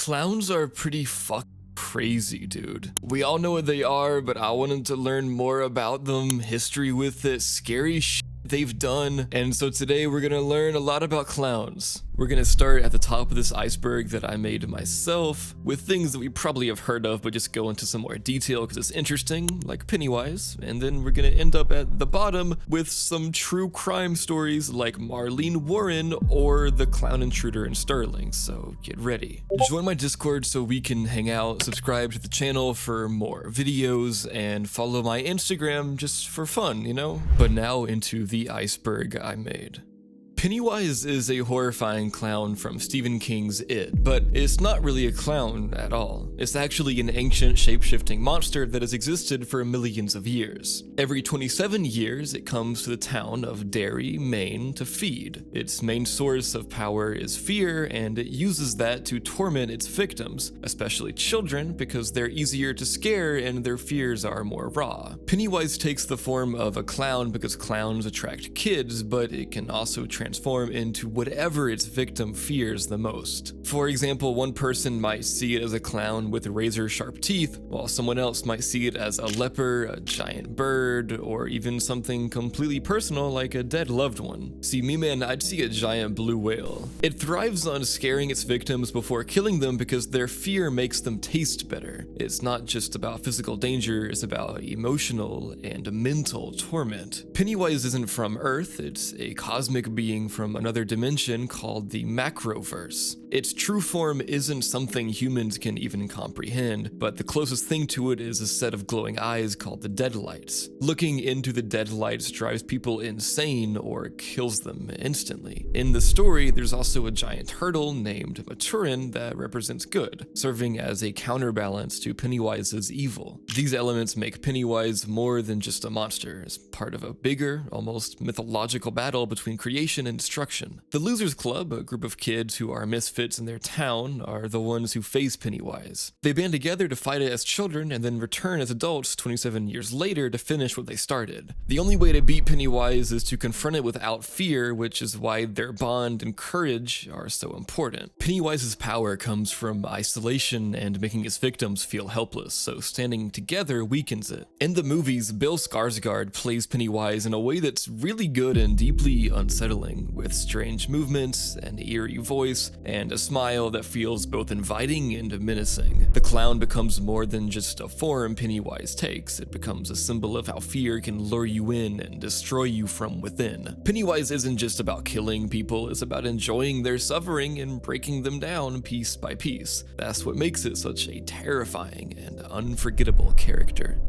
Clowns are pretty crazy, dude. We all know what they are, but I wanted to learn more about them, history with it, scary shit they've done, and so today we're gonna learn a lot about clowns. We're gonna start at the top of this iceberg that I made myself with things that we probably have heard of, but just go into some more detail because it's interesting, like Pennywise, and then we're gonna end up at the bottom with some true crime stories like Marlene Warren or the clown Intruder in Sterling, so get ready. Join my Discord so we can hang out, subscribe to the channel for more videos, and follow my Instagram just for fun, you know? But now into the iceberg I made. Pennywise is a horrifying clown from Stephen King's It, but it's not really a clown at all. It's actually an ancient shape-shifting monster that has existed for millions of years. Every 27 years, it comes to the town of Derry, Maine to feed. Its main source of power is fear, and it uses that to torment its victims, especially children, because they're easier to scare and their fears are more raw. Pennywise takes the form of a clown because clowns attract kids, but it can also transform into whatever its victim fears the most. For example, one person might see it as a clown with razor-sharp teeth, while someone else might see it as a leper, a giant bird, or even something completely personal like a dead loved one. See, me man, I'd see a giant blue whale. It thrives on scaring its victims before killing them because their fear makes them taste better. It's not just about physical danger, it's about emotional and mental torment. Pennywise isn't from Earth, it's a cosmic being from another dimension called the Macroverse. Its true form isn't something humans can even comprehend, but the closest thing to it is a set of glowing eyes called the Deadlights. Looking into the Deadlights drives people insane or kills them instantly. In the story, there's also a giant turtle named Maturin that represents good, serving as a counterbalance to Pennywise's evil. These elements make Pennywise more than just a monster, as part of a bigger, almost mythological battle between creation and destruction. The Losers Club, a group of kids who are misfits in their town, are the ones who face Pennywise. They band together to fight it as children and then return as adults 27 years later to finish what they started. The only way to beat Pennywise is to confront it without fear, which is why their bond and courage are so important. Pennywise's power comes from isolation and making his victims feel helpless, so standing together weakens it. In the movies, Bill Skarsgård plays Pennywise in a way that's really good and deeply unsettling, with strange movements, an eerie voice, and a smile that feels both inviting and menacing. The clown becomes more than just a form Pennywise takes, it becomes a symbol of how fear can lure you in and destroy you from within. Pennywise isn't just about killing people, it's about enjoying their suffering and breaking them down piece by piece. That's what makes it such a terrifying and unforgettable character.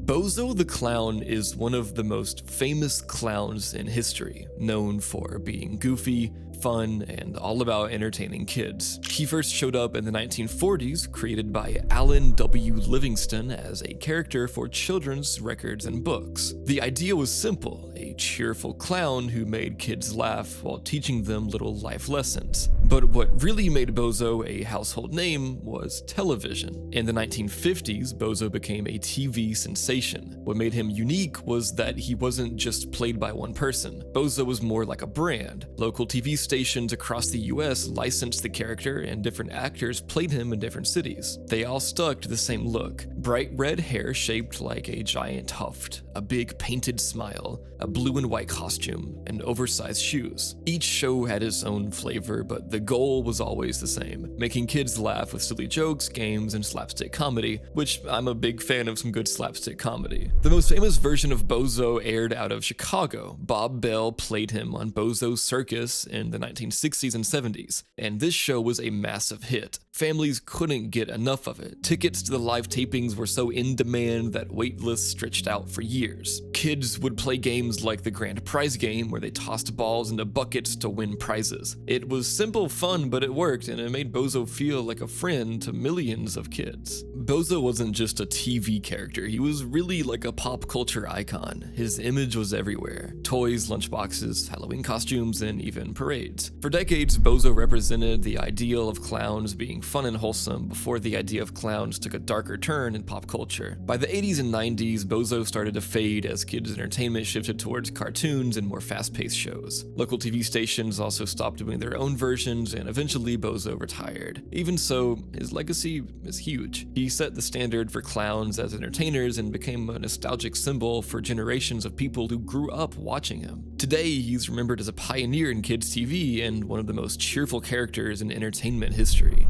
Bozo the Clown is one of the most famous clowns in history, known for being goofy, fun, and all about entertaining kids. He first showed up in the 1940s, created by Alan W. Livingston as a character for children's records and books. The idea was simple, a cheerful clown who made kids laugh while teaching them little life lessons. But what really made Bozo a household name was television. In the 1950s, Bozo became a TV sensation. What made him unique was that he wasn't just played by one person. Bozo was more like a brand. Local TV stations across the US licensed the character, and different actors played him in different cities. They all stuck to the same look: bright red hair shaped like a giant tuft, a big painted smile, a blue and white costume, and oversized shoes. Each show had its own flavor, but the goal was always the same: making kids laugh with silly jokes, games, and slapstick comedy, which I'm a big fan of some good slapstick comedy. The most famous version of Bozo aired out of Chicago. Bob Bell played him on Bozo's Circus in the 1960s and 70s, and this show was a massive hit. Families couldn't get enough of it. Tickets to the live tapings were so in demand that wait lists stretched out for years. Kids would play games like the Grand Prize game, where they tossed balls into buckets to win prizes. It was simple fun, but it worked, and it made Bozo feel like a friend to millions of kids. Bozo wasn't just a TV character, he was really like a pop culture icon. His image was everywhere: toys, lunchboxes, Halloween costumes, and even parades. For decades, Bozo represented the ideal of clowns being fun and wholesome before the idea of clowns took a darker turn in pop culture. By the 80s and 90s, Bozo started to fade as kids' entertainment shifted towards cartoons and more fast-paced shows. Local TV stations also stopped doing their own versions, and eventually Bozo retired. Even so, his legacy is huge. He set the standard for clowns as entertainers and became a nostalgic symbol for generations of people who grew up watching him. Today, he's remembered as a pioneer in kids' TV and one of the most cheerful characters in entertainment history.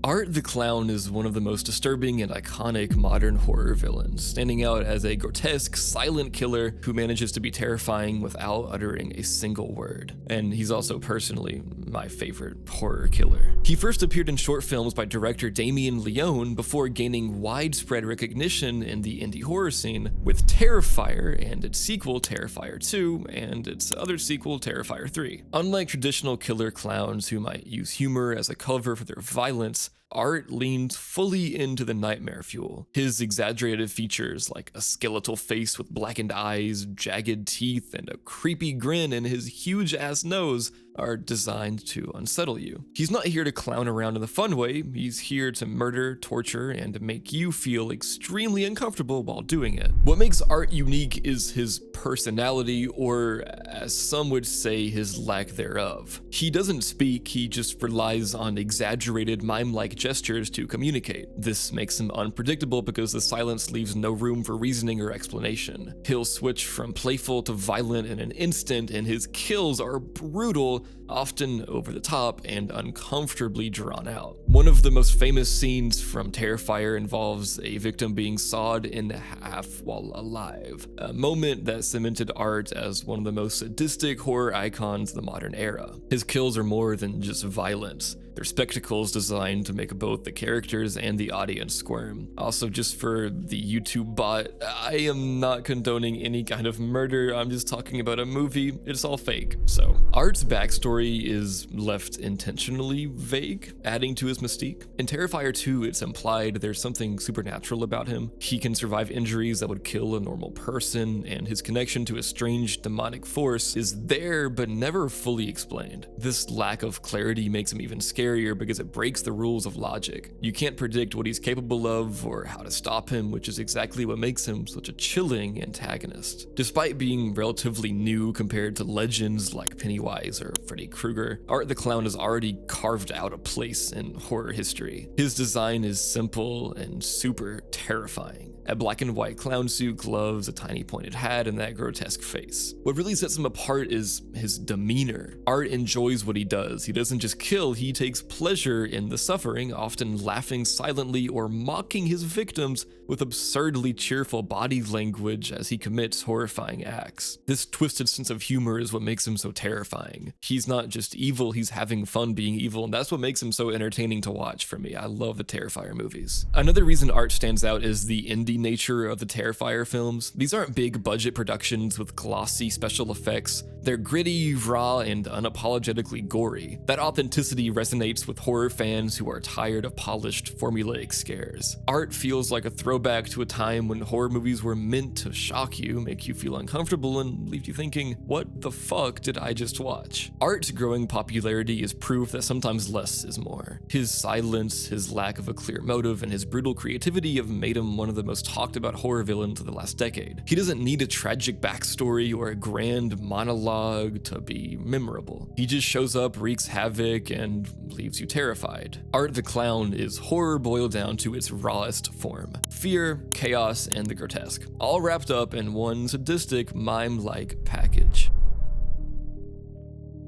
Art the Clown is one of the most disturbing and iconic modern horror villains, standing out as a grotesque, silent killer who manages to be terrifying without uttering a single word. And he's also personally my favorite horror killer. He first appeared in short films by director Damien Leone before gaining widespread recognition in the indie horror scene with Terrifier and its sequel Terrifier 2 and its other sequel Terrifier 3. Unlike traditional killer clowns who might use humor as a cover for their violence, Art leans fully into the nightmare fuel. His exaggerated features like a skeletal face with blackened eyes, jagged teeth, and a creepy grin in his huge-ass nose are designed to unsettle you. He's not here to clown around in the fun way, he's here to murder, torture, and make you feel extremely uncomfortable while doing it. What makes Art unique is his personality, or as some would say, his lack thereof. He doesn't speak, he just relies on exaggerated mime-like gestures to communicate. This makes him unpredictable because the silence leaves no room for reasoning or explanation. He'll switch from playful to violent in an instant, and his kills are brutal, often over the top and uncomfortably drawn out. One of the most famous scenes from Terrifier involves a victim being sawed in half while alive, a moment that cemented Art as one of the most sadistic horror icons of the modern era. His kills are more than just violence. They're spectacles designed to make both the characters and the audience squirm. Also, just for the YouTube bot, I am not condoning any kind of murder, I'm just talking about a movie, it's all fake. So, Art's backstory is left intentionally vague, adding to his mystique. In Terrifier 2, it's implied there's something supernatural about him. He can survive injuries that would kill a normal person, and his connection to a strange demonic force is there but never fully explained. This lack of clarity makes him even scarier because it breaks the rules of logic. You can't predict what he's capable of or how to stop him, which is exactly what makes him such a chilling antagonist. Despite being relatively new compared to legends like Pennywise or Freddy Krueger, Art the Clown has already carved out a place in horror history. His design is simple and super terrifying. A black and white clown suit, gloves, a tiny pointed hat, and that grotesque face. What really sets him apart is his demeanor. Art enjoys what he does. He doesn't just kill, he takes pleasure in the suffering, often laughing silently or mocking his victims with absurdly cheerful body language as he commits horrifying acts. This twisted sense of humor is what makes him so terrifying. He's not just evil, he's having fun being evil, and that's what makes him so entertaining to watch for me. I love the Terrifier movies. Another reason Art stands out is the indie nature of the Terrifier films. These aren't big budget productions with glossy special effects. They're gritty, raw, and unapologetically gory. That authenticity resonates with horror fans who are tired of polished, formulaic scares. Art feels like a throwback to a time when horror movies were meant to shock you, make you feel uncomfortable, and leave you thinking, what the fuck did I just watch? Art's growing popularity is proof that sometimes less is more. His silence, his lack of a clear motive, and his brutal creativity have made him one of the most talked about horror villains of the last decade. He doesn't need a tragic backstory or a grand monologue to be memorable. He just shows up, wreaks havoc, and leaves you terrified. Art the Clown is horror boiled down to its rawest form. Fear, chaos, and the grotesque, all wrapped up in one sadistic, mime-like package.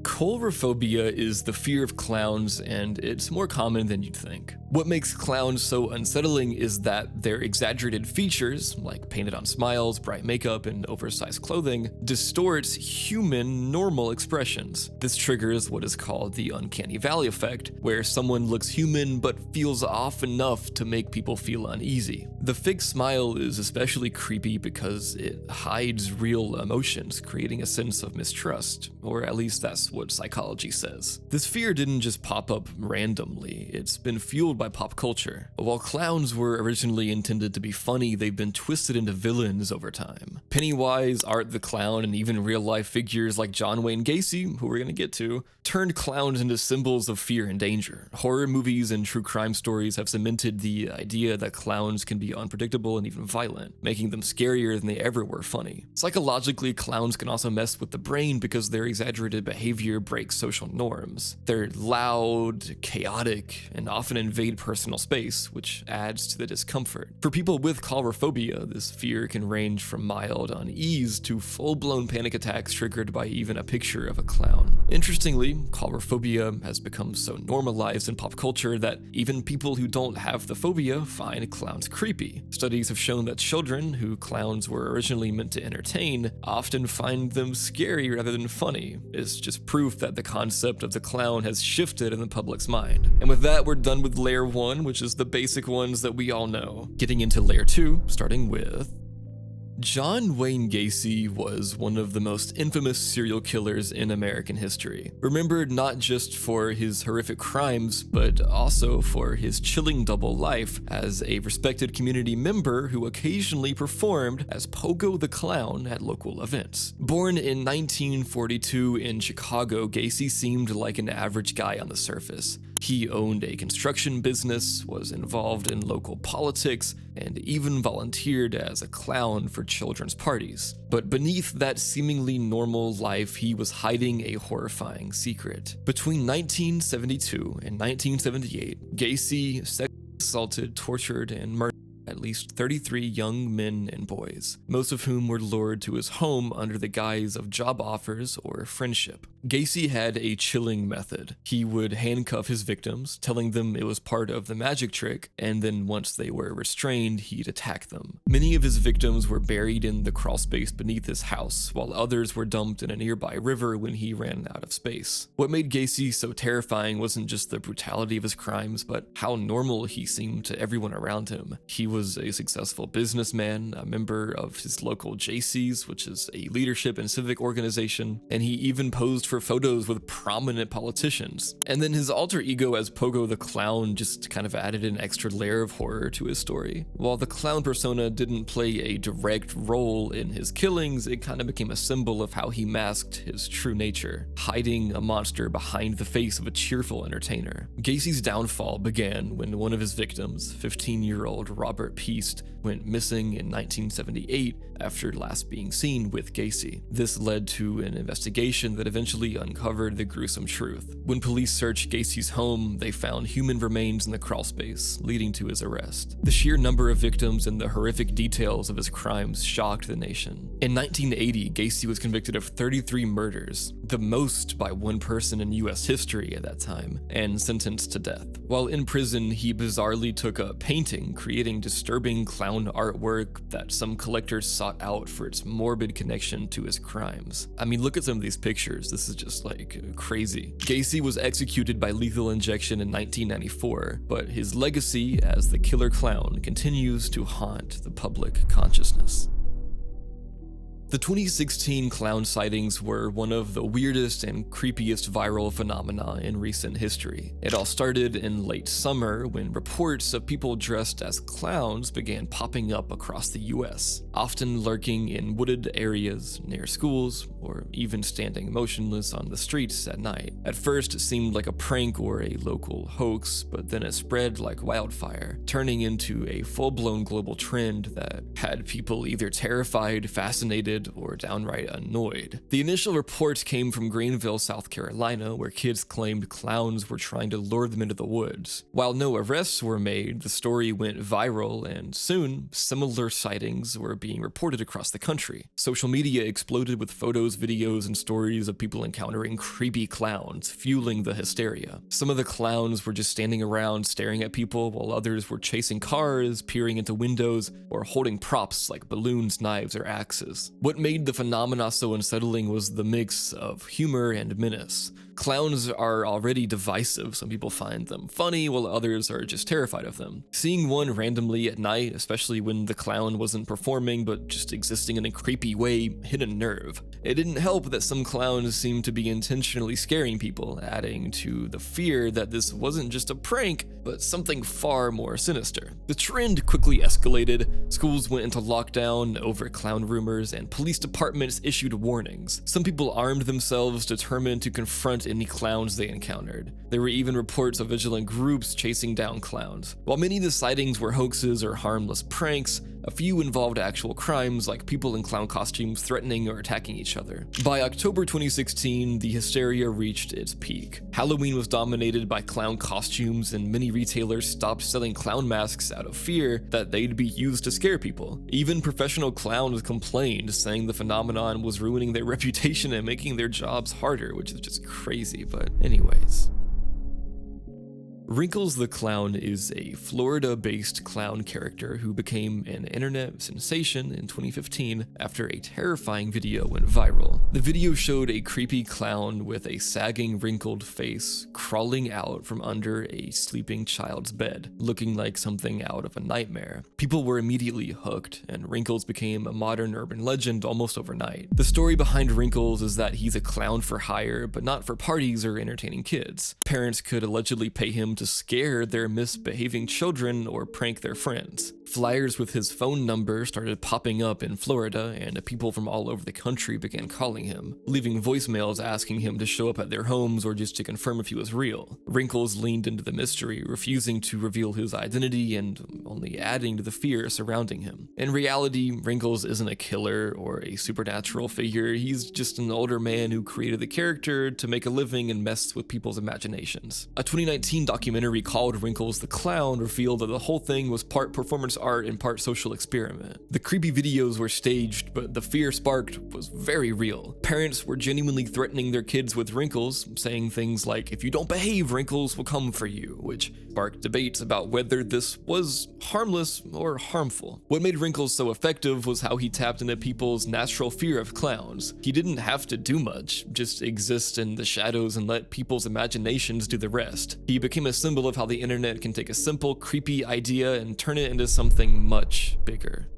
Coulrophobia is the fear of clowns, and it's more common than you'd think. What makes clowns so unsettling is that their exaggerated features, like painted on smiles, bright makeup, and oversized clothing, distorts human, normal expressions. This triggers what is called the uncanny valley effect, where someone looks human but feels off enough to make people feel uneasy. The fake smile is especially creepy because it hides real emotions, creating a sense of mistrust, or at least that's what psychology says. This fear didn't just pop up randomly, it's been fueled by pop culture. While clowns were originally intended to be funny, they've been twisted into villains over time. Pennywise, Art the Clown, and even real-life figures like John Wayne Gacy, who we're gonna get to, turned clowns into symbols of fear and danger. Horror movies and true crime stories have cemented the idea that clowns can be unpredictable and even violent, making them scarier than they ever were funny. Psychologically, clowns can also mess with the brain because their exaggerated behavior breaks social norms. They're loud, chaotic, and often invade personal space, which adds to the discomfort. For people with coulrophobia, this fear can range from mild unease to full-blown panic attacks triggered by even a picture of a clown. Interestingly, coulrophobia has become so normalized in pop culture that even people who don't have the phobia find clowns creepy. Studies have shown that children who clowns were originally meant to entertain often find them scary rather than funny. It's just proof that the concept of the clown has shifted in the public's mind. And with that, we're done with layer 1, which is the basic ones that we all know. Getting into layer 2, starting with John Wayne Gacy was one of the most infamous serial killers in American history, remembered not just for his horrific crimes, but also for his chilling double life as a respected community member who occasionally performed as Bozo the Clown at local events. Born in 1942 in Chicago, Gacy seemed like an average guy on the surface. He owned a construction business, was involved in local politics, and even volunteered as a clown for children's parties. But beneath that seemingly normal life, he was hiding a horrifying secret. Between 1972 and 1978, Gacy sexually assaulted, tortured, and murdered at least 33 young men and boys, most of whom were lured to his home under the guise of job offers or friendship. Gacy had a chilling method. He would handcuff his victims, telling them it was part of the magic trick, and then once they were restrained, he'd attack them. Many of his victims were buried in the crawl space beneath his house, while others were dumped in a nearby river when he ran out of space. What made Gacy so terrifying wasn't just the brutality of his crimes, but how normal he seemed to everyone around him. He was a successful businessman, a member of his local JCs, which is a leadership and civic organization, and he even posed for photos with prominent politicians. And then his alter ego as Bozo the Clown just kind of added an extra layer of horror to his story. While the clown persona didn't play a direct role in his killings, it kind of became a symbol of how he masked his true nature, hiding a monster behind the face of a cheerful entertainer. Gacy's downfall began when one of his victims, 15-year-old Robert Peast, went missing in 1978 after last being seen with Gacy. This led to an investigation that eventually uncovered the gruesome truth. When police searched Gacy's home, they found human remains in the crawl space, leading to his arrest. The sheer number of victims and the horrific details of his crimes shocked the nation. In 1980, Gacy was convicted of 33 murders, the most by one person in US history at that time, and sentenced to death. While in prison, he bizarrely took a painting, creating disturbing clown artwork that some collectors sought out for its morbid connection to his crimes. I mean, look at some of these pictures. This is just like crazy. Gacy was executed by lethal injection in 1994, but his legacy as the killer clown continues to haunt the public consciousness. The 2016 clown sightings were one of the weirdest and creepiest viral phenomena in recent history. It all started in late summer when reports of people dressed as clowns began popping up across the US, often lurking in wooded areas near schools or even standing motionless on the streets at night. At first, it seemed like a prank or a local hoax, but then it spread like wildfire, turning into a full-blown global trend that had people either terrified, fascinated, or downright annoyed. The initial reports came from Greenville, South Carolina, where kids claimed clowns were trying to lure them into the woods. While no arrests were made, the story went viral, and soon, similar sightings were being reported across the country. Social media exploded with photos, videos, and stories of people encountering creepy clowns, fueling the hysteria. Some of the clowns were just standing around staring at people, while others were chasing cars, peering into windows, or holding props like balloons, knives, or axes. What made the phenomena so unsettling was the mix of humor and menace. Clowns are already divisive. Some people find them funny, while others are just terrified of them. Seeing one randomly at night, especially when the clown wasn't performing but just existing in a creepy way, hit a nerve. It didn't help that some clowns seemed to be intentionally scaring people, adding to the fear that this wasn't just a prank, but something far more sinister. The trend quickly escalated. Schools went into lockdown over clown rumors, and police departments issued warnings. Some people armed themselves, determined to confront any clowns they encountered. There were even reports of vigilant groups chasing down clowns. While many of the sightings were hoaxes or harmless pranks, a few involved actual crimes, like people in clown costumes threatening or attacking each other. By October 2016, the hysteria reached its peak. Halloween was dominated by clown costumes, and many retailers stopped selling clown masks out of fear that they'd be used to scare people. Even professional clowns complained, saying the phenomenon was ruining their reputation and making their jobs harder, which is just crazy, but anyways. Wrinkles the Clown is a Florida-based clown character who became an internet sensation in 2015 after a terrifying video went viral. The video showed a creepy clown with a sagging, wrinkled face crawling out from under a sleeping child's bed, looking like something out of a nightmare. People were immediately hooked, and Wrinkles became a modern urban legend almost overnight. The story behind Wrinkles is that he's a clown for hire, but not for parties or entertaining kids. Parents could allegedly pay him to scare their misbehaving children or prank their friends. Flyers with his phone number started popping up in Florida, and people from all over the country began calling him, leaving voicemails asking him to show up at their homes or just to confirm if he was real. Wrinkles leaned into the mystery, refusing to reveal his identity and only adding to the fear surrounding him. In reality, Wrinkles isn't a killer or a supernatural figure. He's just an older man who created the character to make a living and mess with people's imaginations. A 2019 documentary called Wrinkles the Clown revealed that the whole thing was part performance art and part social experiment. The creepy videos were staged, but the fear sparked was very real. Parents were genuinely threatening their kids with Wrinkles, saying things like, "If you don't behave, Wrinkles will come for you," which sparked debates about whether this was harmless or harmful. What made Wrinkles so effective was how he tapped into people's natural fear of clowns. He didn't have to do much, just exist in the shadows and let people's imaginations do the rest. He became a symbol of how the internet can take a simple, creepy idea and turn it into something much bigger.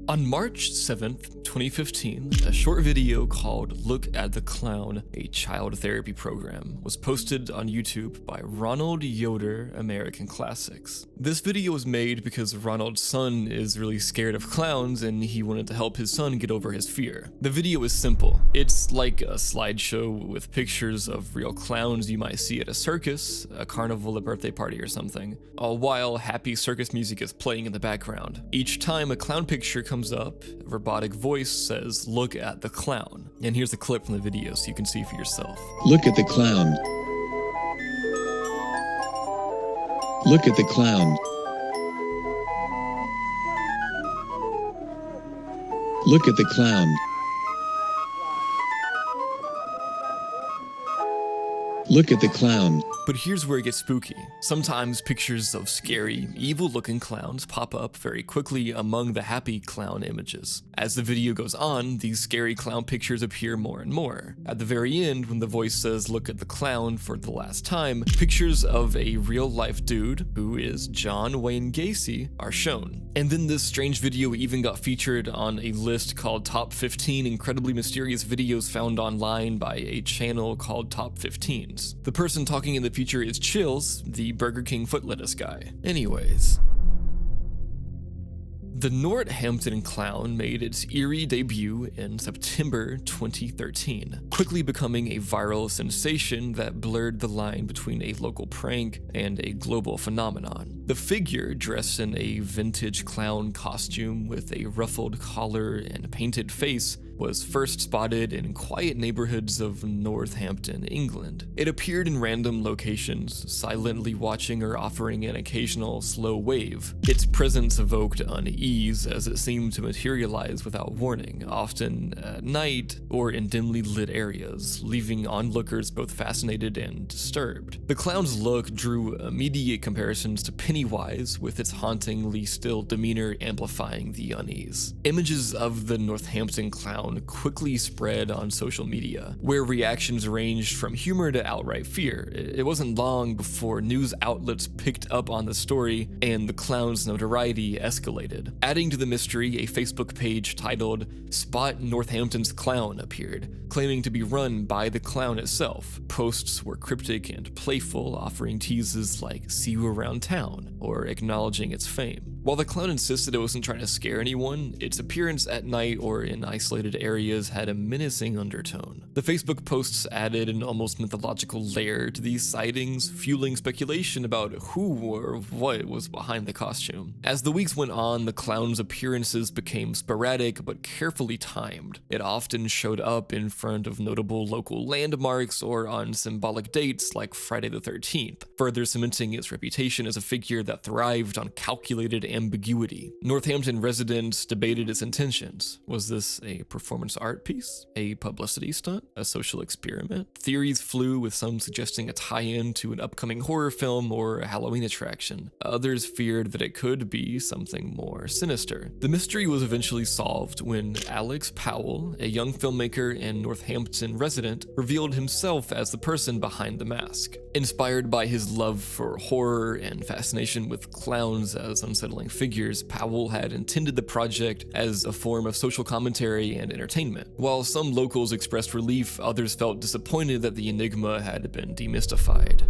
On March 7th, 2015, a short video called Look at the Clown, a child therapy program, was posted on YouTube by Ronald Yoder American Classics. This video was made because Ronald's son is really scared of clowns and he wanted to help his son get over his fear. The video is simple. It's like a slideshow with pictures of real clowns you might see at a circus, a carnival, a birthday party or something, all while happy circus music is playing in the background. Each time a clown picture comes up, a robotic voice says, "Look at the clown." And here's a clip from the video so you can see for yourself. Look at the clown. Look at the clown. Look at the clown. Look at the clown. But here's where it gets spooky. Sometimes pictures of scary, evil-looking clowns pop up very quickly among the happy clown images. As the video goes on, these scary clown pictures appear more and more. At the very end, when the voice says "Look at the clown" for the last time, pictures of a real-life dude, who is John Wayne Gacy, are shown. And then this strange video even got featured on a list called Top 15 Incredibly Mysterious Videos Found Online by a channel called Top 15s. The person talking in the feature is Chills, the Burger King foot lettuce guy. Anyways. The Northampton Clown made its eerie debut in September 2013, quickly becoming a viral sensation that blurred the line between a local prank and a global phenomenon. The figure, dressed in a vintage clown costume with a ruffled collar and painted face, was first spotted in quiet neighborhoods of Northampton, England. It appeared in random locations, silently watching or offering an occasional slow wave. Its presence evoked unease as it seemed to materialize without warning, often at night or in dimly lit areas, leaving onlookers both fascinated and disturbed. The clown's look drew immediate comparisons to Pennywise, with its hauntingly still demeanor amplifying the unease. Images of the Northampton Clown Clown quickly spread on social media, where reactions ranged from humor to outright fear. It wasn't long before news outlets picked up on the story and the clown's notoriety escalated. Adding to the mystery, a Facebook page titled "Spot Northampton's Clown" appeared, claiming to be run by the clown itself. Posts were cryptic and playful, offering teases like "see you around town" or acknowledging its fame. While the clown insisted it wasn't trying to scare anyone, its appearance at night or in isolated areas had a menacing undertone. The Facebook posts added an almost mythological layer to these sightings, fueling speculation about who or what was behind the costume. As the weeks went on, the clown's appearances became sporadic but carefully timed. It often showed up in front of notable local landmarks or on symbolic dates like Friday the 13th, further cementing its reputation as a figure that thrived on calculated ambiguity. Northampton residents debated its intentions. Was this a performance art piece? A publicity stunt? A social experiment? Theories flew, with some suggesting a tie-in to an upcoming horror film or a Halloween attraction. Others feared that it could be something more sinister. The mystery was eventually solved when Alex Powell, a young filmmaker and Northampton resident, revealed himself as the person behind the mask. Inspired by his love for horror and fascination with clowns as unsettling figures, Powell had intended the project as a form of social commentary and entertainment. While some locals expressed relief, others felt disappointed that the enigma had been demystified.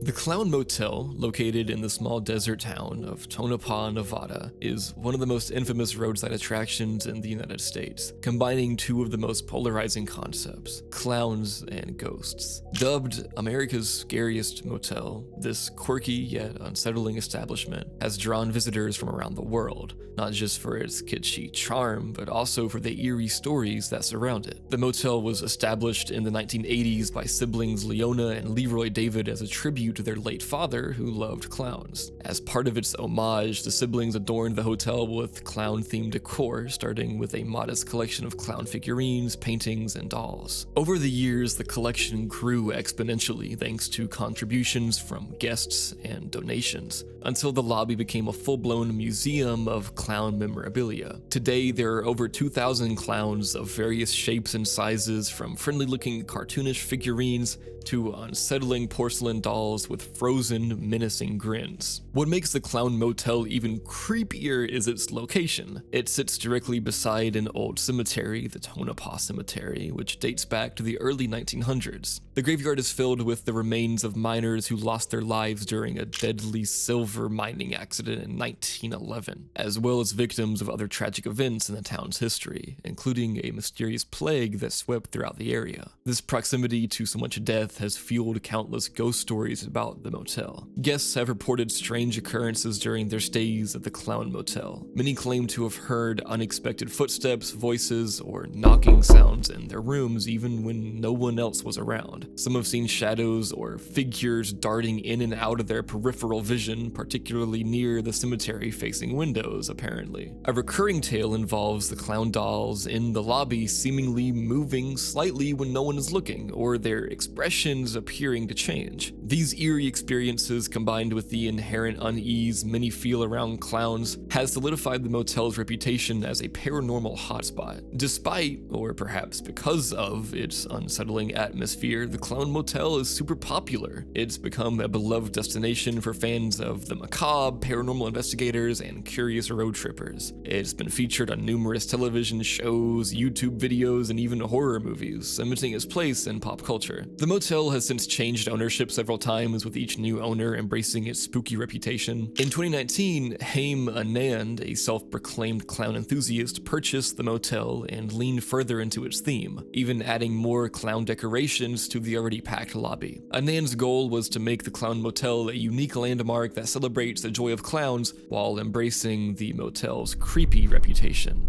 The Clown Motel, located in the small desert town of Tonopah, Nevada, is one of the most infamous roadside attractions in the United States, combining two of the most polarizing concepts, clowns and ghosts. Dubbed America's Scariest Motel, this quirky yet unsettling establishment has drawn visitors from around the world, not just for its kitschy charm, but also for the eerie stories that surround it. The motel was established in the 1980s by siblings Leona and Leroy David as a tribute to their late father, who loved clowns. As part of its homage, the siblings adorned the hotel with clown-themed decor, starting with a modest collection of clown figurines, paintings, and dolls. Over the years, the collection grew exponentially thanks to contributions from guests and donations, until the lobby became a full-blown museum of clown memorabilia. Today, there are over 2,000 clowns of various shapes and sizes, from friendly-looking cartoonish figurines to unsettling porcelain dolls with frozen, menacing grins. What makes the Clown Motel even creepier is its location. It sits directly beside an old cemetery, the Tonopah Cemetery, which dates back to the early 1900s. The graveyard is filled with the remains of miners who lost their lives during a deadly silver mining accident in 1911, as well as victims of other tragic events in the town's history, including a mysterious plague that swept throughout the area. This proximity to so much death has fueled countless ghost stories about the motel. Guests have reported strange occurrences during their stays at the Clown Motel. Many claim to have heard unexpected footsteps, voices, or knocking sounds in their rooms even when no one else was around. Some have seen shadows or figures darting in and out of their peripheral vision, particularly near the cemetery-facing windows, apparently. A recurring tale involves the clown dolls in the lobby seemingly moving slightly when no one is looking, or their expressions appearing to change. These eerie experiences, combined with the inherent unease many feel around clowns, has solidified the motel's reputation as a paranormal hotspot. Despite, or perhaps because of, its unsettling atmosphere, the Clown Motel is super popular. It's become a beloved destination for fans of the macabre, paranormal investigators, and curious road trippers. It's been featured on numerous television shows, YouTube videos, and even horror movies, cementing its place in pop culture. The motel has since changed ownership several times, with each new owner embracing its spooky reputation. In 2019, Haim Anand, a self-proclaimed clown enthusiast, purchased the motel and leaned further into its theme, even adding more clown decorations to the already packed lobby. Anand's goal was to make the Clown Motel a unique landmark that celebrates the joy of clowns while embracing the motel's creepy reputation.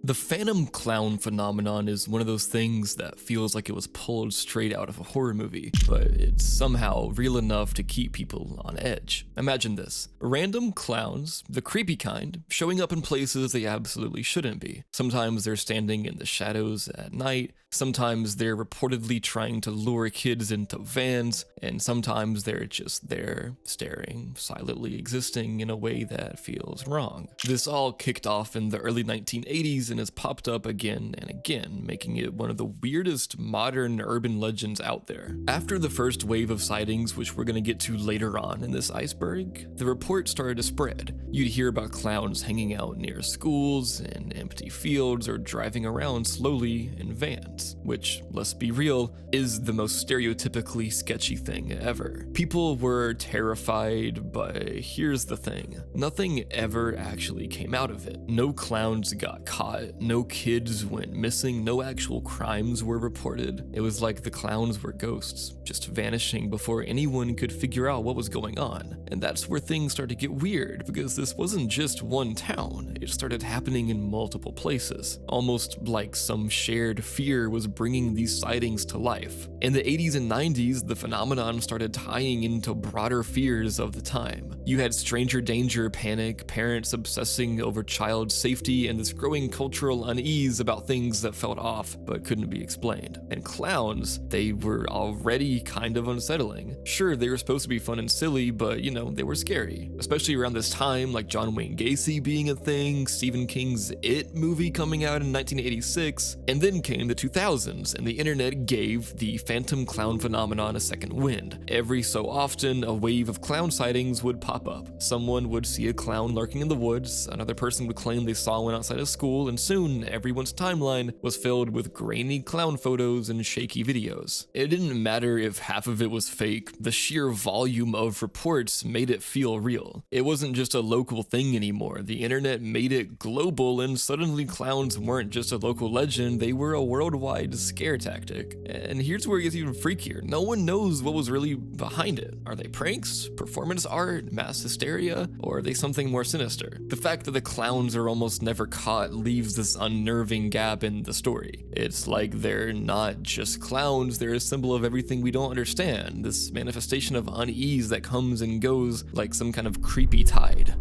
The phantom clown phenomenon is one of those things that feels like it was pulled straight out of a horror movie, but it's somehow real enough to keep people on edge. Imagine this: random clowns, the creepy kind, showing up in places they absolutely shouldn't be. Sometimes they're standing in the shadows at night, Sometimes they're reportedly trying to lure kids into vans, and sometimes they're just there, staring, silently existing in a way that feels wrong. This all kicked off in the early 1980s and has popped up again and again, making it one of the weirdest modern urban legends out there. After the first wave of sightings, which we're gonna get to later on in this iceberg, the report started to spread. You'd hear about clowns hanging out near schools, in empty fields, or driving around slowly in vans, which, let's be real, is the most stereotypically sketchy thing ever. People were terrified, but here's the thing. Nothing ever actually came out of it. No clowns got caught, no kids went missing, no actual crimes were reported. It was like the clowns were ghosts, just vanishing before anyone could figure out what was going on. And that's where things started to get weird, because this wasn't just one town. It started happening in multiple places, almost like some shared fear was bringing these sightings to life. In the 80s and 90s, the phenomenon started tying into broader fears of the time. You had stranger danger panic, parents obsessing over child safety, and this growing cultural unease about things that felt off but couldn't be explained. And clowns, they were already kind of unsettling. Sure, they were supposed to be fun and silly, but they were scary. Especially around this time, like John Wayne Gacy being a thing, Stephen King's It movie coming out in 1986, and then came the 2000s, and the internet gave the phantom clown phenomenon a second wind. Every so often, a wave of clown sightings would pop up. Someone would see a clown lurking in the woods, another person would claim they saw one outside of school, and soon everyone's timeline was filled with grainy clown photos and shaky videos. It didn't matter if half of it was fake, the sheer volume of reports made it feel real. It wasn't just a local thing anymore. The internet made it global, and suddenly clowns weren't just a local legend, they were a worldwide scare tactic. And here's where it gets even freakier. No one knows what was really behind it. Are they pranks, performance art, mass hysteria, or are they something more sinister? The fact that the clowns are almost never caught leaves this unnerving gap in the story. It's like they're not just clowns, they're a symbol of everything we don't understand, this manifestation of unease that comes and goes like some kind of creepy tide.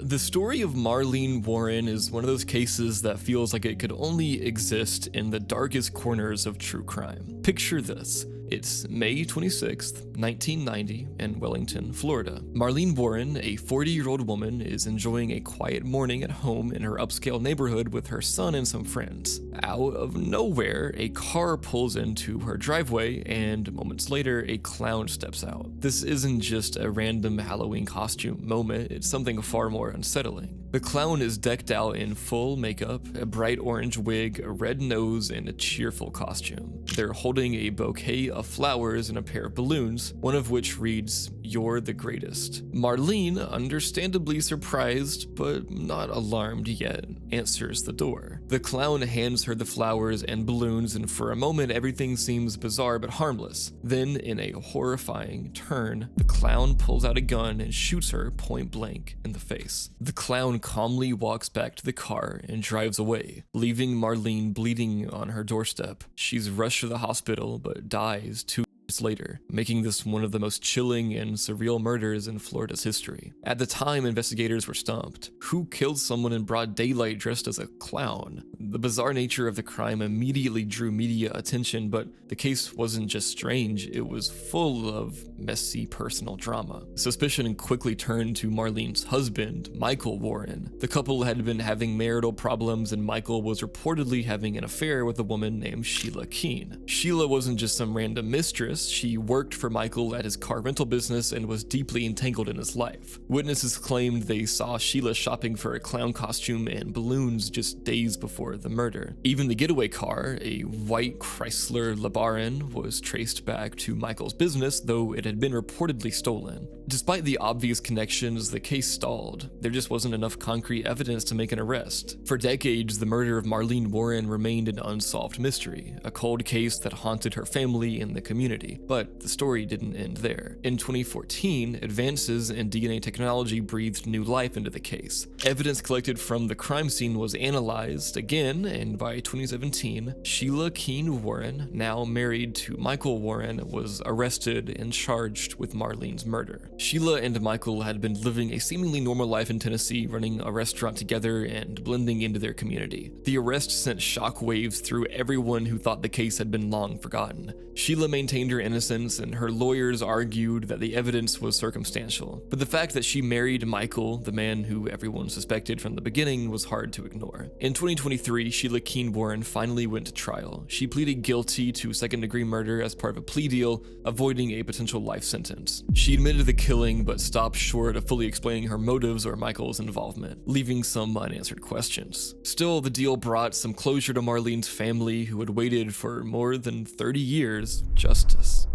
The story of Marlene Warren is one of those cases that feels like it could only exist in the darkest corners of true crime. Picture this. It's May 26th, 1990, in Wellington, Florida. Marlene Warren, a 40-year-old woman, is enjoying a quiet morning at home in her upscale neighborhood with her son and some friends. Out of nowhere, a car pulls into her driveway, and moments later, a clown steps out. This isn't just a random Halloween costume moment, it's something far more unsettling. The clown is decked out in full makeup, a bright orange wig, a red nose, and a cheerful costume. They're holding a bouquet of flowers and a pair of balloons, one of which reads, "You're the greatest." Marlene, understandably surprised, but not alarmed yet, answers the door. The clown hands her the flowers and balloons, and for a moment everything seems bizarre but harmless. Then, in a horrifying turn, the clown pulls out a gun and shoots her point blank in the face. The clown calmly walks back to the car and drives away, leaving Marlene bleeding on her doorstep. She's rushed to the hospital but dies 2 years later, making this one of the most chilling and surreal murders in Florida's history. At the time, investigators were stumped. Who killed someone in broad daylight dressed as a clown? The bizarre nature of the crime immediately drew media attention, but the case wasn't just strange, it was full of messy personal drama. Suspicion quickly turned to Marlene's husband, Michael Warren. The couple had been having marital problems, and Michael was reportedly having an affair with a woman named Sheila Keene. Sheila wasn't just some random mistress, she worked for Michael at his car rental business and was deeply entangled in his life. Witnesses claimed they saw Sheila shopping for a clown costume and balloons just days before the murder. Even the getaway car, a white Chrysler LeBaron, was traced back to Michael's business, though it had been reportedly stolen. Despite the obvious connections, the case stalled. There just wasn't enough concrete evidence to make an arrest. For decades, the murder of Marlene Warren remained an unsolved mystery, a cold case that haunted her family and the community. community. But the story didn't end there. In 2014, advances in DNA technology breathed new life into the case. Evidence collected from the crime scene was analyzed again, and by 2017, Sheila Keene Warren, now married to Michael Warren, was arrested and charged with Marlene's murder. Sheila and Michael had been living a seemingly normal life in Tennessee, running a restaurant together and blending into their community. The arrest sent shockwaves through everyone who thought the case had been long forgotten. Sheila maintained her innocence, and her lawyers argued that the evidence was circumstantial. But the fact that she married Michael, the man who everyone suspected from the beginning, was hard to ignore. In 2023, Sheila Keene Warren finally went to trial. She pleaded guilty to second-degree murder as part of a plea deal, avoiding a potential life sentence. She admitted the killing, but stopped short of fully explaining her motives or Michael's involvement, leaving some unanswered questions. Still, the deal brought some closure to Marlene's family, who had waited for more than 30 years for justice.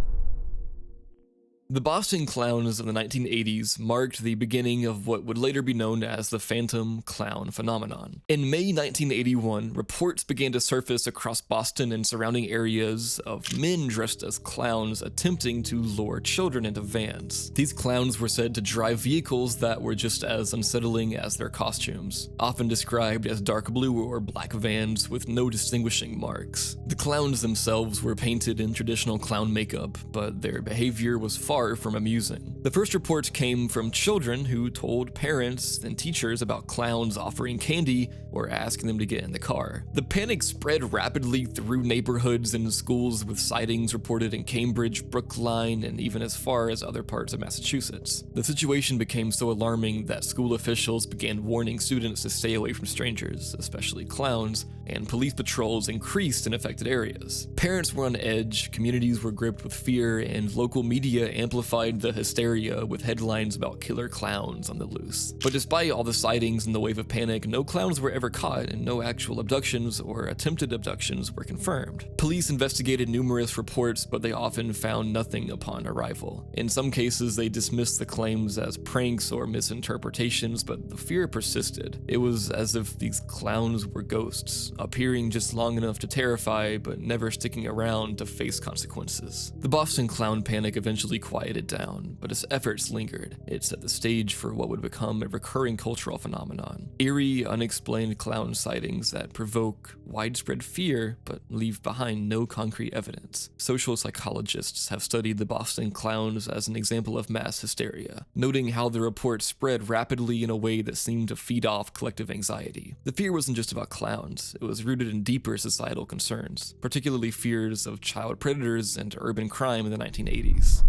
The Boston Clowns of the 1980s marked the beginning of what would later be known as the Phantom Clown phenomenon. In May 1981, reports began to surface across Boston and surrounding areas of men dressed as clowns attempting to lure children into vans. These clowns were said to drive vehicles that were just as unsettling as their costumes, often described as dark blue or black vans with no distinguishing marks. The clowns themselves were painted in traditional clown makeup, but their behavior was far from amusing. The first reports came from children who told parents and teachers about clowns offering candy or asking them to get in the car. The panic spread rapidly through neighborhoods and schools, with sightings reported in Cambridge, Brookline, and even as far as other parts of Massachusetts. The situation became so alarming that school officials began warning students to stay away from strangers, especially clowns, and police patrols increased in affected areas. Parents were on edge, communities were gripped with fear, and local media amplified the hysteria with headlines about killer clowns on the loose. But despite all the sightings and the wave of panic, no clowns were ever caught, and no actual abductions or attempted abductions were confirmed. Police investigated numerous reports, but they often found nothing upon arrival. In some cases, they dismissed the claims as pranks or misinterpretations, but the fear persisted. It was as if these clowns were ghosts, appearing just long enough to terrify, but never sticking around to face consequences. The Boston clown panic eventually quieted down, but its efforts lingered. It set the stage for what would become a recurring cultural phenomenon. Eerie, unexplained clown sightings that provoke widespread fear, but leave behind no concrete evidence. Social psychologists have studied the Boston clowns as an example of mass hysteria, noting how the reports spread rapidly in a way that seemed to feed off collective anxiety. The fear wasn't just about clowns. It was rooted in deeper societal concerns, particularly fears of child predators and urban crime in the 1980s.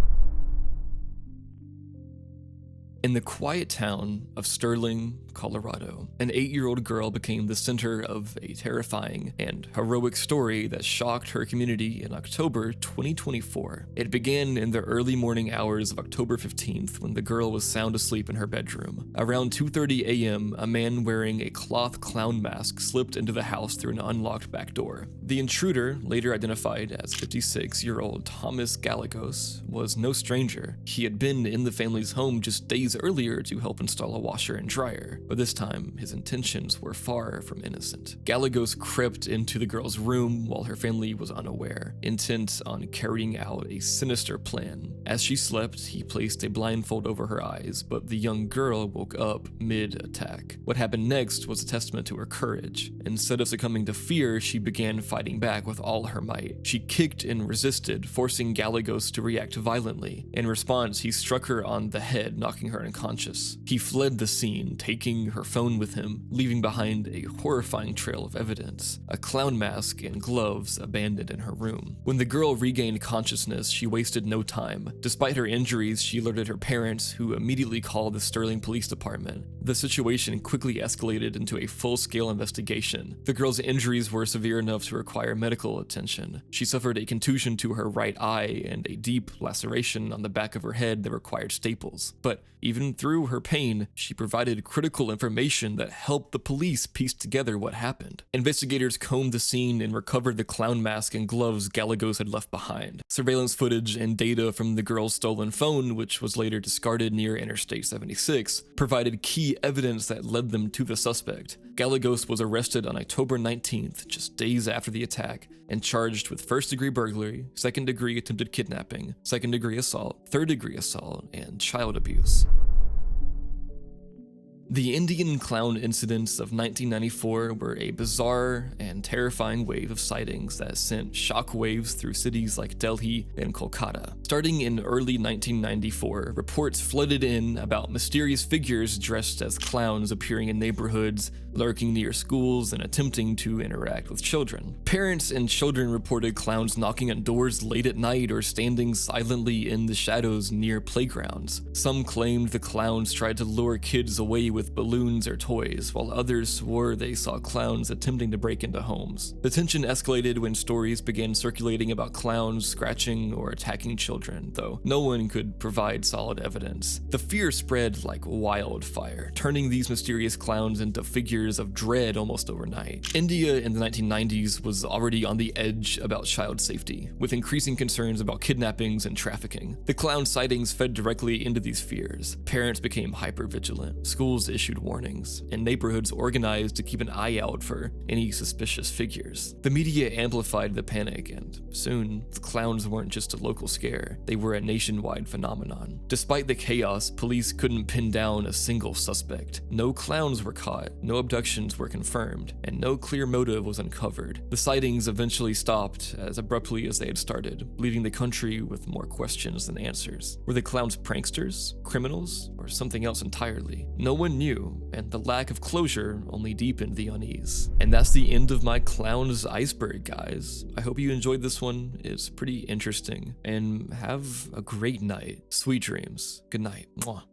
In the quiet town of Sterling, Colorado, an 8-year-old girl became the center of a terrifying and heroic story that shocked her community in October 2024. It began in the early morning hours of October 15th when the girl was sound asleep in her bedroom. Around 2:30 a.m., a man wearing a cloth clown mask slipped into the house through an unlocked back door. The intruder, later identified as 56-year-old Thomas Gallegos, was no stranger. He had been in the family's home just days earlier to help install a washer and dryer, but this time his intentions were far from innocent. Gallegos crept into the girl's room while her family was unaware, intent on carrying out a sinister plan. As she slept, he placed a blindfold over her eyes, but the young girl woke up mid-attack. What happened next was a testament to her courage. Instead of succumbing to fear, she began fighting back with all her might. She kicked and resisted, forcing Gallegos to react violently. In response, he struck her on the head, knocking her unconscious. He fled the scene, taking her phone with him, leaving behind a horrifying trail of evidence: a clown mask and gloves abandoned in her room. When the girl regained consciousness, she wasted no time. Despite her injuries, she alerted her parents, who immediately called the Sterling Police Department. The situation quickly escalated into a full-scale investigation. The girl's injuries were severe enough to require medical attention. She suffered a contusion to her right eye and a deep laceration on the back of her head that required staples. But even even through her pain, she provided critical information that helped the police piece together what happened. Investigators combed the scene and recovered the clown mask and gloves Gallegos had left behind. Surveillance footage and data from the girl's stolen phone, which was later discarded near Interstate 76, provided key evidence that led them to the suspect. Gallegos was arrested on October 19th, just days after the attack, and charged with first-degree burglary, second-degree attempted kidnapping, second-degree assault, third-degree assault, and child abuse. The Indian clown incidents of 1994 were a bizarre and terrifying wave of sightings that sent shockwaves through cities like Delhi and Kolkata. Starting in early 1994, reports flooded in about mysterious figures dressed as clowns appearing in neighborhoods, lurking near schools, and attempting to interact with children. Parents and children reported clowns knocking on doors late at night or standing silently in the shadows near playgrounds. Some claimed the clowns tried to lure kids away with balloons or toys, while others swore they saw clowns attempting to break into homes. The tension escalated when stories began circulating about clowns scratching or attacking children, though no one could provide solid evidence. The fear spread like wildfire, turning these mysterious clowns into figures of dread almost overnight. India in the 1990s was already on the edge about child safety, with increasing concerns about kidnappings and trafficking. The clown sightings fed directly into these fears. Parents became hyper-vigilant, schools issued warnings, and neighborhoods organized to keep an eye out for any suspicious figures. The media amplified the panic, and soon, the clowns weren't just a local scare, they were a nationwide phenomenon. Despite the chaos, police couldn't pin down a single suspect. No clowns were caught, no abductions were confirmed, and no clear motive was uncovered. The sightings eventually stopped as abruptly as they had started, leaving the country with more questions than answers. Were the clowns pranksters, criminals, or something else entirely? No one knew, and the lack of closure only deepened the unease. And that's the end of my Clown's Iceberg, guys. I hope you enjoyed this one. It's pretty interesting, and have a great night. Sweet dreams. Good night. Mwah.